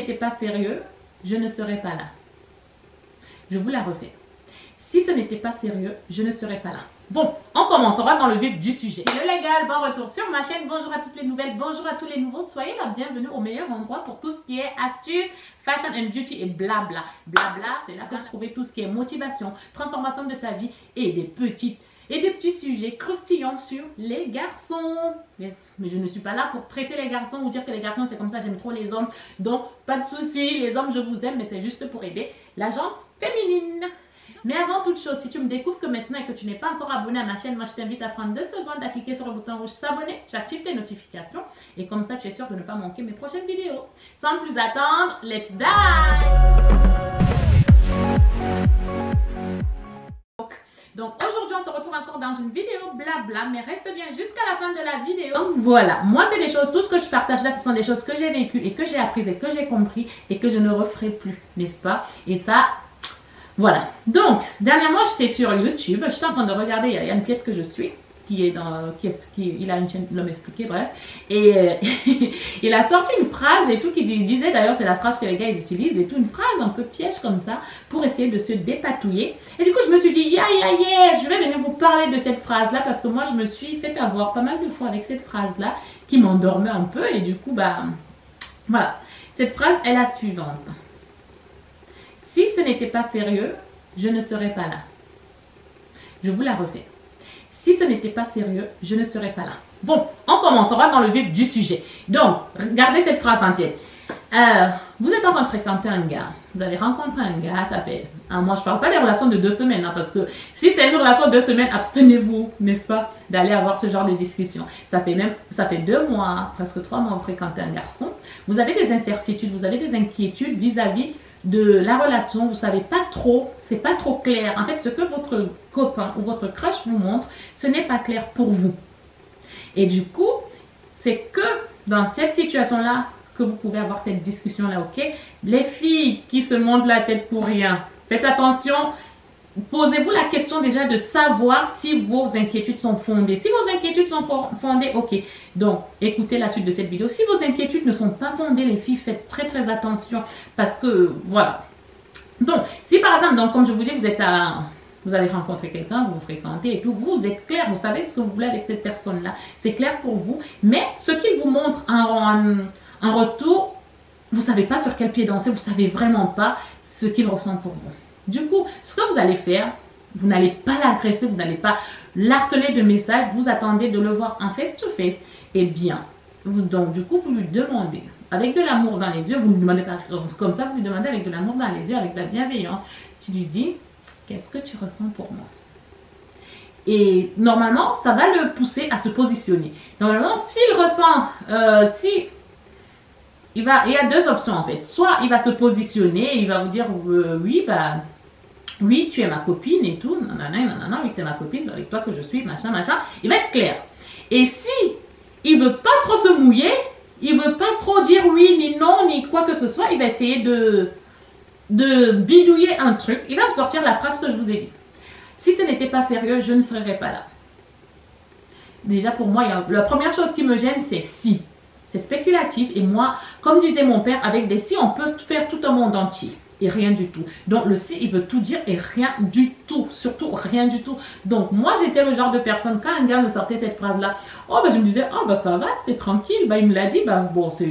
n'était pas sérieux, je ne serais pas là. Je vous la refais. Si ce n'était pas sérieux, je ne serais pas là. Bon, on commence, on va dans le vif du sujet. Hello les gars, bon retour sur ma chaîne. Bonjour à toutes les nouvelles, bonjour à tous les nouveaux. Soyez la bienvenue au meilleur endroit pour tout ce qui est astuces, fashion and beauty et blabla. Blabla, c'est là pour trouver tout ce qui est motivation, transformation de ta vie et des petits sujets croustillants sur les garçons. Mais je ne suis pas là pour traiter les garçons ou dire que les garçons c'est comme ça, j'aime trop les hommes. Donc pas de soucis, les hommes je vous aime, mais c'est juste pour aider la gente féminine. Mais avant toute chose, si tu me découvres que maintenant et que tu n'es pas encore abonné à ma chaîne, moi je t'invite à prendre 2 secondes à cliquer sur le bouton rouge s'abonner, j'active tes notifications et comme ça tu es sûr de ne pas manquer mes prochaines vidéos. Sans plus attendre, let's dive! Donc aujourd'hui on se retrouve encore dans une vidéo blabla, mais reste bien jusqu'à la fin de la vidéo. Donc voilà, moi c'est des choses, tout ce que je partage là ce sont des choses que j'ai vécues et que j'ai apprises et que j'ai compris et que je ne referai plus, n'est-ce pas? Et ça... Voilà, donc dernièrement j'étais sur YouTube, j'étais en train de regarder, il y a Yann Piette que je suis, il a une chaîne L'Homme Expliqué, bref, et il a sorti une phrase et tout qui disait, d'ailleurs c'est la phrase que les gars ils utilisent, et tout, une phrase un peu piège comme ça, pour essayer de se dépatouiller, et du coup je me suis dit, yes, je vais venir vous parler de cette phrase là, parce que moi je me suis fait avoir pas mal de fois avec cette phrase là, qui m'endormait un peu, et du coup bah, voilà, cette phrase est la suivante. Si ce n'était pas sérieux, je ne serais pas là. Je vous la refais. Si ce n'était pas sérieux, je ne serais pas là. Bon, on commence, on va dans le vif du sujet. Donc, gardez cette phrase en tête. Vous êtes en train de fréquenter un gars. Vous avez rencontré un gars, ça fait un mois. Je ne parle pas des relations de 2 semaines, hein, parce que si c'est une relation de 2 semaines, abstenez-vous, n'est-ce pas, d'aller avoir ce genre de discussion. Ça fait 2 mois, presque 3 mois, vous fréquentez un garçon. Vous avez des incertitudes, vous avez des inquiétudes vis-à-vis de la relation, vous savez pas trop, c'est pas trop clair. En fait, ce que votre copain ou votre crush vous montre, ce n'est pas clair pour vous. Et du coup, c'est que dans cette situation-là que vous pouvez avoir cette discussion-là, ok? Les filles qui se montent la tête pour rien, faites attention. Posez-vous la question déjà de savoir si vos inquiétudes sont fondées. Si vos inquiétudes sont fondées, ok. Donc, écoutez la suite de cette vidéo. Si vos inquiétudes ne sont pas fondées, les filles, faites très attention. Parce que, voilà. Donc, si par exemple, donc, comme je vous dis, vous avez rencontré quelqu'un, vous vous fréquentez et tout, vous êtes clair, vous savez ce que vous voulez avec cette personne-là. C'est clair pour vous. Mais ce qu'il vous montre en retour, vous ne savez pas sur quel pied danser, vous ne savez vraiment pas ce qu'il ressent pour vous. Du coup, ce que vous allez faire, vous n'allez pas l'agresser, vous n'allez pas l'harceler de messages, vous attendez de le voir en face-to-face. Et bien, donc du coup, vous lui demandez, avec de l'amour dans les yeux, vous lui demandez pas comme ça, vous lui demandez avec de l'amour dans les yeux, avec de la bienveillance. Tu lui dis, qu'est-ce que tu ressens pour moi? Et normalement, ça va le pousser à se positionner. Normalement, s'il ressent, il y a 2 options en fait. Soit il va se positionner, il va vous dire, oui, bah... oui, tu es ma copine et tout, nanana, oui, tu es ma copine, c'est avec toi que je suis, machin. Il va être clair. Et si il veut pas trop se mouiller, il veut pas trop dire oui, ni non, ni quoi que ce soit, il va essayer de bidouiller un truc. Il va vous sortir la phrase que je vous ai dit. Si ce n'était pas sérieux, je ne serais pas là. Déjà pour moi, la première chose qui me gêne, c'est si. C'est spéculatif et moi, comme disait mon père, avec des si, on peut faire tout un monde entier. Et rien du tout. Donc le si, il veut tout dire et rien du tout. Surtout rien du tout. Donc moi, j'étais le genre de personne, quand un gars me sortait cette phrase-là, oh ben je me disais, oh ben ça va, c'est tranquille, ben il me l'a dit, ben bon, c'est...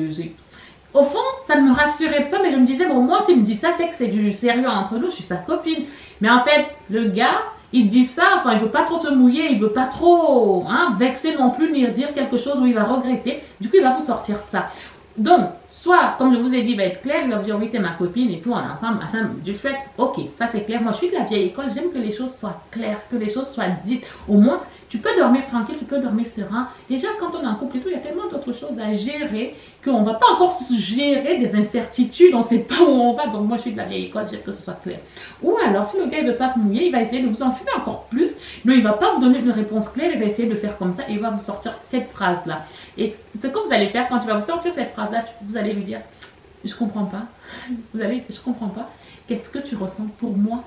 Au fond, ça ne me rassurait pas, mais je me disais, bon moi, s'il me dit ça, c'est que c'est du sérieux entre nous, je suis sa copine. Mais en fait, le gars, il dit ça, enfin il veut pas trop se mouiller, il veut pas trop vexer non plus, ni dire quelque chose où il va regretter. Du coup, il va vous sortir ça. Donc, soit, comme je vous ai dit, il va être clair, il va vous dire oui, t'es ma copine et tout, on est ensemble, machin, du fait, ok, ça c'est clair. Moi, je suis de la vieille école, j'aime que les choses soient claires, que les choses soient dites. Au moins, tu peux dormir tranquille, tu peux dormir serein. Déjà, quand on est en couple et tout, il y a tellement d'autres choses à gérer qu'on ne va pas encore se gérer des incertitudes, on ne sait pas où on va. Donc, moi, je suis de la vieille école, j'aime que ce soit clair. Ou alors, si le gars ne veut pas se mouiller, il va essayer de vous enfumer encore plus. Non, il ne va pas vous donner une réponse claire, il va essayer de faire comme ça et il va vous sortir cette phrase-là. Et ce que vous allez faire quand il va vous sortir cette phrase-là, vous allez lui dire, je comprends pas. Je comprends pas. Qu'est-ce que tu ressens pour moi?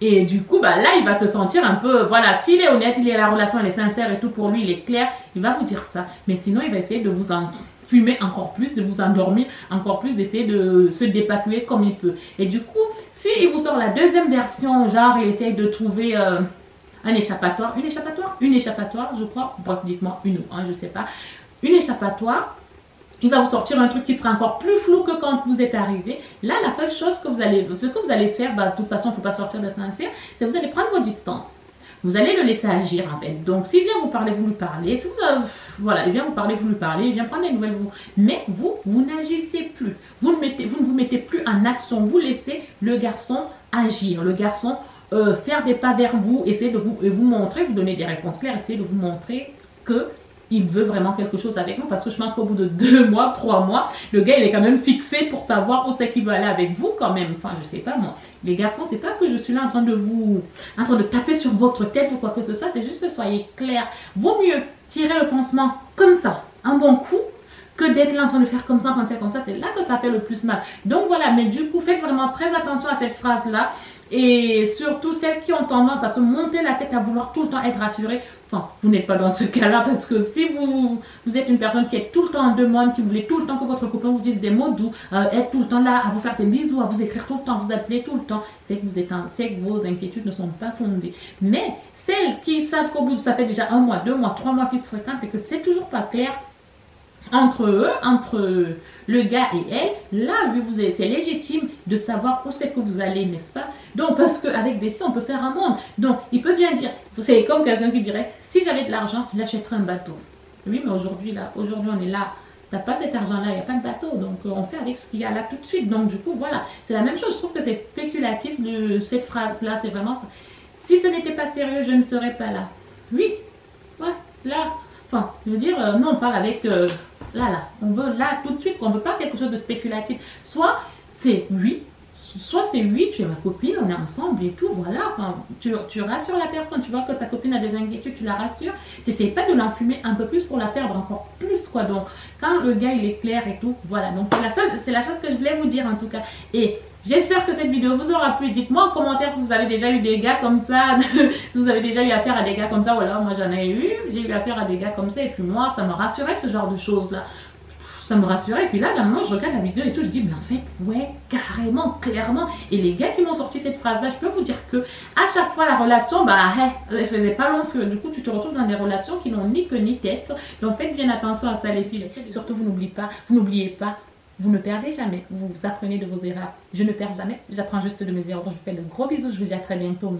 Et du coup, bah, là, il va se sentir un peu, voilà, s'il est honnête, la relation, elle est sincère et tout, pour lui, il est clair, il va vous dire ça. Mais sinon, il va essayer de vous fumer encore plus, de vous endormir encore plus, d'essayer de se dépatouiller comme il peut. Et du coup, si il vous sort la deuxième version, genre il essaye de trouver un échappatoire, une échappatoire, je crois, bref, dites-moi une ou un, je sais pas, une échappatoire, il va vous sortir un truc qui sera encore plus flou que quand vous êtes arrivé. Là, la seule chose que vous allez faire, bah, de toute façon, il ne faut pas sortir de l'ascenseur, c'est que vous allez prendre vos distances. Vous allez le laisser agir en fait. Donc, s'il vient vous parler, vous lui parlez. Si vous avez, voilà, il vient vous parler, vous lui parlez. Il vient prendre des nouvelles, vous. Mais vous n'agissez plus. Vous ne vous mettez plus en action. Vous laissez le garçon agir. Le garçon faire des pas vers vous, essayer de vous montrer, vous donner des réponses claires, essayer de vous montrer que il veut vraiment quelque chose avec vous, parce que je pense qu'au bout de 2 mois, 3 mois, le gars il est quand même fixé pour savoir où c'est qu'il veut aller avec vous quand même. Enfin, je sais pas moi. Les garçons, c'est pas que je suis là en train de taper sur votre tête ou quoi que ce soit, c'est juste que soyez clairs. Vaut mieux tirer le pansement comme ça, un bon coup, que d'être là en train de faire comme ça, c'est là que ça fait le plus mal. Donc voilà, mais du coup, faites vraiment très attention à cette phrase-là. Et surtout celles qui ont tendance à se monter la tête, à vouloir tout le temps être rassurées. Enfin, vous n'êtes pas dans ce cas-là, parce que si vous êtes une personne qui est tout le temps en demande, qui voulait tout le temps que votre copain vous dise des mots doux, être tout le temps là, à vous faire des bisous, à vous écrire tout le temps, à vous appeler tout le temps, c'est que vos inquiétudes ne sont pas fondées. Mais celles qui savent qu'au bout, ça fait déjà 1 mois, 2 mois, 3 mois qu'ils se fréquentent et que c'est toujours pas clair entre eux, entre le gars et elle, là, c'est légitime de savoir où c'est que vous allez, n'est-ce pas? Donc, parce qu'avec des si, on peut faire un monde. Donc, il peut bien dire, c'est comme quelqu'un qui dirait, si j'avais de l'argent, j'achèterais un bateau. Oui, mais aujourd'hui, on est là. T'as pas cet argent-là, il n'y a pas de bateau. Donc, on fait avec ce qu'il y a là tout de suite. Donc, du coup, voilà. C'est la même chose. Je trouve que c'est spéculatif, cette phrase-là. C'est vraiment ça. Si ce n'était pas sérieux, je ne serais pas là. Oui. Ouais, là. Enfin, je veux dire, nous, on parle avec... là, on veut là tout de suite, on ne veut pas quelque chose de spéculatif. Soit c'est oui, soit c'est oui, tu es ma copine, on est ensemble et tout, voilà. Enfin, tu rassures la personne, tu vois que ta copine a des inquiétudes, tu la rassures. Tu n'essayes pas de l'enfumer un peu plus pour la perdre encore plus, quoi. Donc, quand le gars, il est clair et tout, voilà. Donc, c'est la chose que je voulais vous dire, en tout cas. Et j'espère que cette vidéo vous aura plu. Dites-moi en commentaire si vous avez déjà eu des gars comme ça, si vous avez déjà eu affaire à des gars comme ça, ou alors moi j'en ai eu, j'ai eu affaire à des gars comme ça, et puis moi ça me rassurait ce genre de choses-là. Ça me rassurait, et puis là, d'un moment, je regarde la vidéo et tout, je dis, mais en fait, ouais, carrément, clairement. Et les gars qui m'ont sorti cette phrase-là, je peux vous dire que à chaque fois, la relation, bah, elle faisait pas long feu. Du coup, tu te retrouves dans des relations qui n'ont ni queue ni tête. Donc, faites bien attention à ça, les filles. Surtout, vous n'oubliez pas, vous ne perdez jamais, vous apprenez de vos erreurs. Je ne perds jamais, j'apprends juste de mes erreurs. Je vous fais de gros bisous, je vous dis à très bientôt.